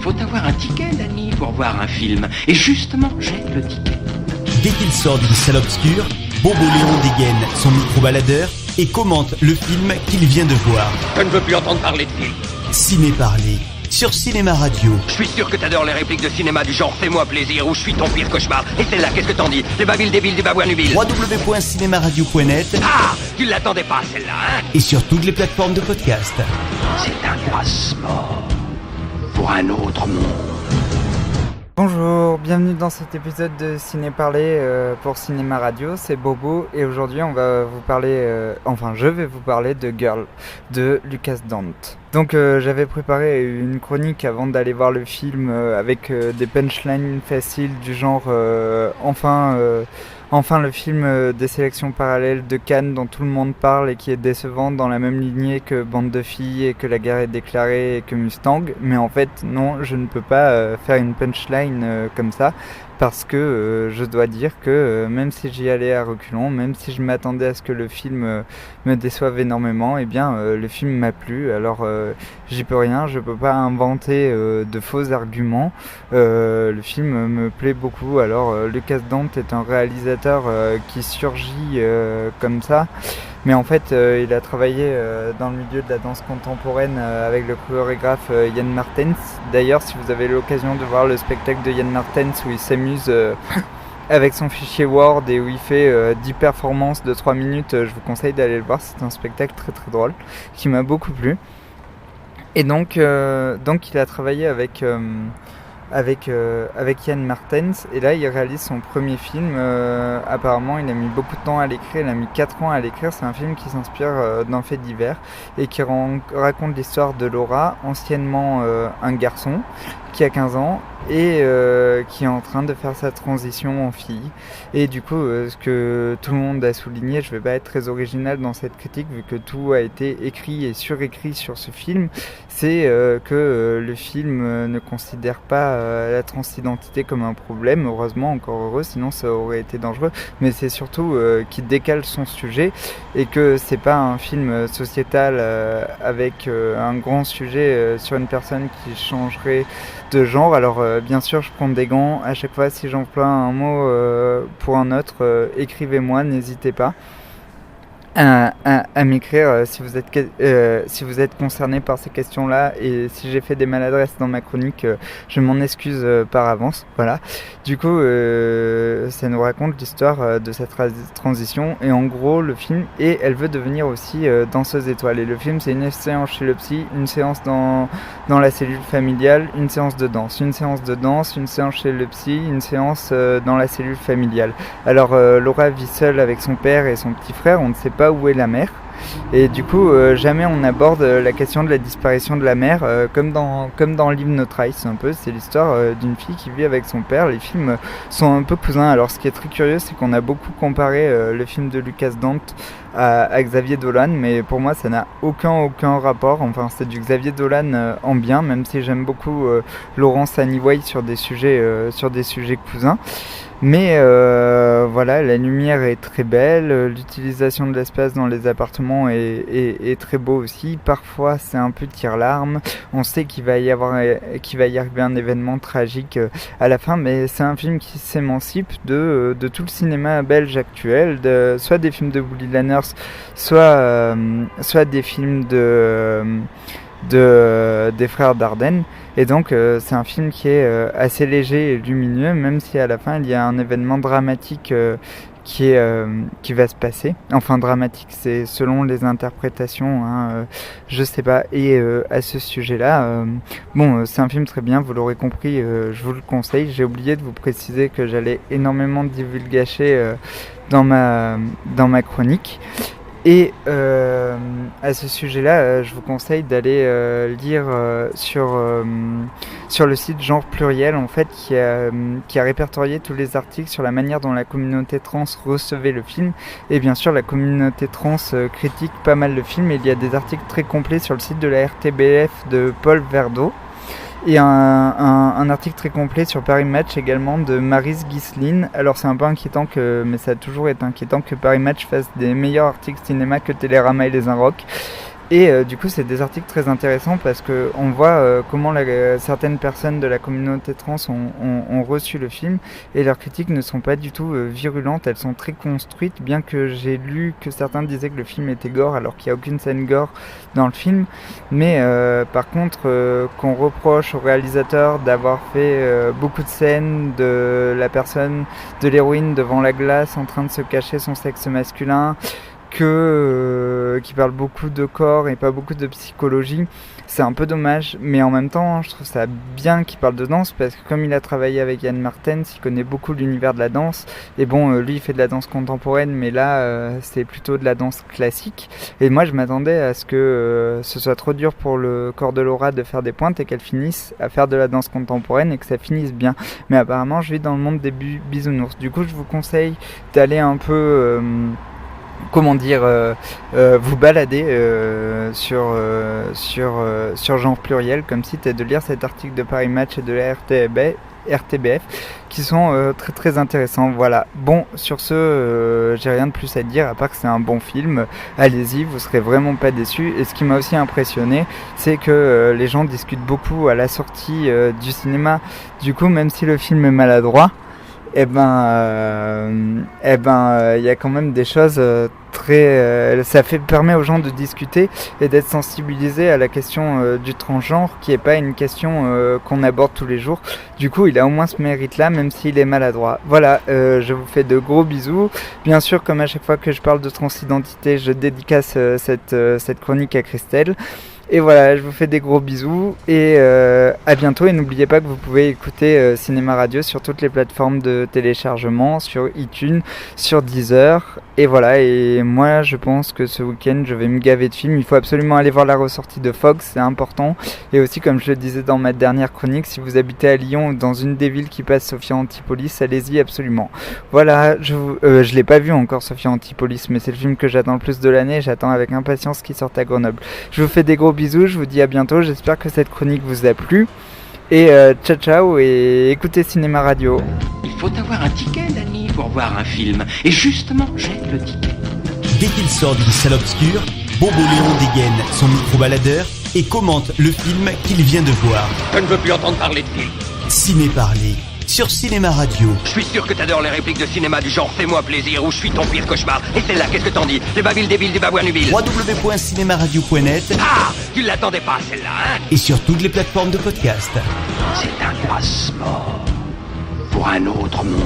Faut avoir un ticket, Danny, pour voir un film. Et justement, j'ai le ticket. Dès qu'il sort d'une salle obscure, Bobo Léon dégaine son micro-baladeur et commente le film qu'il vient de voir. Je ne veux plus entendre parler de film. Ciné Parler, sur Cinéma Radio. Je suis sûr que t'adores les répliques de cinéma du genre « Fais-moi plaisir » ou « Je suis ton pire cauchemar ». Et celle-là, qu'est-ce que t'en dis? Les babiles débiles du babouin nubile. www.cinemaradio.net. Ah, tu l'attendais pas, celle-là, hein? Et sur toutes les plateformes de podcast. C'est un passeport pour un autre monde. Bonjour, bienvenue dans cet épisode de Ciné Parler pour Cinéma Radio, c'est Bobo et aujourd'hui on va vous parler, je vais vous parler de Girl de Lucas Dante. Donc j'avais préparé une chronique avant d'aller voir le film avec des punchlines faciles du genre enfin le film des sélections parallèles de Cannes dont tout le monde parle et qui est décevant dans la même lignée que Bande de filles et que La guerre est déclarée et que Mustang. Mais en fait non, je ne peux pas faire une punchline comme ça parce que je dois dire que même si j'y allais à reculons, même si je m'attendais à ce que le film me déçoive énormément, eh bien le film m'a plu. Alors j'y peux rien, je peux pas inventer de faux arguments. Le film me plaît beaucoup. Alors Lucas Dante est un réalisateur qui surgit comme ça. Mais en fait, il a travaillé dans le milieu de la danse contemporaine avec le chorégraphe Yann Martens. D'ailleurs, si vous avez l'occasion de voir le spectacle de Yann Martens où il s'amuse avec son fichier Word et où il fait 10 performances de 3 minutes, je vous conseille d'aller le voir. C'est un spectacle très très drôle qui m'a beaucoup plu. Et donc il a travaillé avec Yann Martens et là il réalise son premier film. Apparemment il a mis beaucoup de temps à l'écrire, il a mis 4 ans à l'écrire. C'est un film qui s'inspire d'un fait divers et qui raconte l'histoire de Laura, anciennement un garçon qui a 15 ans et qui est en train de faire sa transition en fille. Et du coup, ce que tout le monde a souligné, je vais pas être très original dans cette critique vu que tout a été écrit et surécrit sur ce film, c'est que le film ne considère pas la transidentité comme un problème, heureusement, encore heureux, sinon ça aurait été dangereux, mais c'est surtout qu'il décale son sujet et que c'est pas un film sociétal avec un grand sujet sur une personne qui changerait de genre. Alors bien sûr je prends des gants à chaque fois si j'emploie un mot pour un autre, écrivez-moi, n'hésitez pas à m'écrire si vous êtes concerné par ces questions-là, et si j'ai fait des maladresses dans ma chronique, je m'en excuse par avance. Voilà. Du coup, ça nous raconte l'histoire de cette transition, et en gros, le film, et elle veut devenir aussi danseuse étoile. Et le film, c'est une séance chez le psy, une séance dans la cellule familiale, une séance de danse, une séance chez le psy, une séance dans la cellule familiale. Alors, Laura vit seule avec son père et son petit frère, on ne sait pas où est la mère, et du coup jamais on aborde la question de la disparition de la mère, comme dans Leave No Trace un peu. C'est l'histoire d'une fille qui vit avec son père. Les films sont un peu cousins. Alors ce qui est très curieux, c'est qu'on a beaucoup comparé le film de Lucas Dante à Xavier Dolan, mais pour moi ça n'a aucun rapport. Enfin, c'est du Xavier Dolan en bien, même si j'aime beaucoup Laurence Anyway sur des sujets cousins. Mais voilà, la lumière est très belle, l'utilisation de l'espace dans les appartements est très beau aussi. Parfois c'est un peu tire-larme, on sait qu'il va y arriver un événement tragique à la fin, mais c'est un film qui s'émancipe de tout le cinéma belge actuel, soit des films de Willy Lanners, soit des films des frères Dardenne. Et donc c'est un film qui est assez léger et lumineux, même si à la fin il y a un événement dramatique qui va se passer. Enfin, dramatique, c'est selon les interprétations, je sais pas. Et à ce sujet-là, c'est un film très bien, vous l'aurez compris, je vous le conseille. J'ai oublié de vous préciser que j'allais énormément divulgacher dans ma chronique. Et à ce sujet-là, je vous conseille d'aller lire sur le site Genre Pluriel, en fait, qui a répertorié tous les articles sur la manière dont la communauté trans recevait le film. Et bien sûr, la communauté trans critique pas mal le film. Et il y a des articles très complets sur le site de la RTBF de Paul Verdeau. Et un article très complet sur Paris Match également de Maryse Ghislaine. Alors c'est un peu inquiétant, mais ça a toujours été inquiétant que Paris Match fasse des meilleurs articles cinéma que Télérama et Les Inrocks. Et du coup, c'est des articles très intéressants parce qu'on voit comment certaines personnes de la communauté trans ont reçu le film, et leurs critiques ne sont pas du tout virulentes, elles sont très construites, bien que j'ai lu que certains disaient que le film était gore alors qu'il n'y a aucune scène gore dans le film. Mais par contre, qu'on reproche au réalisateur d'avoir fait beaucoup de scènes de la personne, de l'héroïne devant la glace en train de se cacher son sexe masculin, qui parle beaucoup de corps et pas beaucoup de psychologie, c'est un peu dommage, mais en même temps je trouve ça bien qu'il parle de danse, parce que comme il a travaillé avec Yann Martens, il connaît beaucoup l'univers de la danse, et bon, lui il fait de la danse contemporaine, mais là c'est plutôt de la danse classique, et moi je m'attendais à ce que ce soit trop dur pour le corps de Laura de faire des pointes et qu'elle finisse à faire de la danse contemporaine et que ça finisse bien, mais apparemment je vis dans le monde des bisounours. Du coup je vous conseille d'aller un peu vous balader sur Genre Pluriel comme site, et de lire cet article de Paris Match et de la RTBF qui sont très très intéressants. Voilà, bon, sur ce j'ai rien de plus à dire à part que c'est un bon film, allez-y, vous serez vraiment pas déçus. Et ce qui m'a aussi impressionné, c'est que les gens discutent beaucoup à la sortie du cinéma. Du coup, même si le film est maladroit, il y a quand même des choses ça permet aux gens de discuter et d'être sensibilisés à la question du transgenre, qui est pas une question qu'on aborde tous les jours. Du coup, il a au moins ce mérite-là, même s'il est maladroit. Voilà, je vous fais de gros bisous. Bien sûr, comme à chaque fois que je parle de transidentité, je dédicace cette chronique à Christelle. Et voilà, je vous fais des gros bisous et à bientôt. Et n'oubliez pas que vous pouvez écouter Cinéma Radio sur toutes les plateformes de téléchargement, sur iTunes, sur Deezer. Et voilà, et moi je pense que ce week-end je vais me gaver de films. Il faut absolument aller voir la ressortie de Fox, c'est important. Et aussi, comme je le disais dans ma dernière chronique, si vous habitez à Lyon ou dans une des villes qui passe Sophia Antipolis, allez-y absolument. Voilà, je l'ai pas vu encore Sophia Antipolis, mais c'est le film que j'attends le plus de l'année. J'attends avec impatience qu'il sorte à Grenoble. Je vous fais des gros bisous, je vous dis à bientôt. J'espère que cette chronique vous a plu. Et ciao ciao, et écoutez Cinéma Radio. Il faut avoir un ticket, Dany, pour voir un film. Et justement, j'ai le ticket. Dès qu'il sort d'une salle obscure, Bobo Léon dégaine son micro-baladeur et commente le film qu'il vient de voir. Je ne veux plus entendre parler de film. Ciné Parler sur Cinéma Radio. Je suis sûr que t'adores les répliques de cinéma du genre Fais-moi plaisir ou Je suis ton pire cauchemar. Et celle-là, qu'est-ce que t'en dis? Les babiles débiles du babouin-nubile. www.cinemaradio.net. Ah, tu l'attendais pas celle-là, hein? Et sur toutes les plateformes de podcast. C'est un passeport pour un autre monde.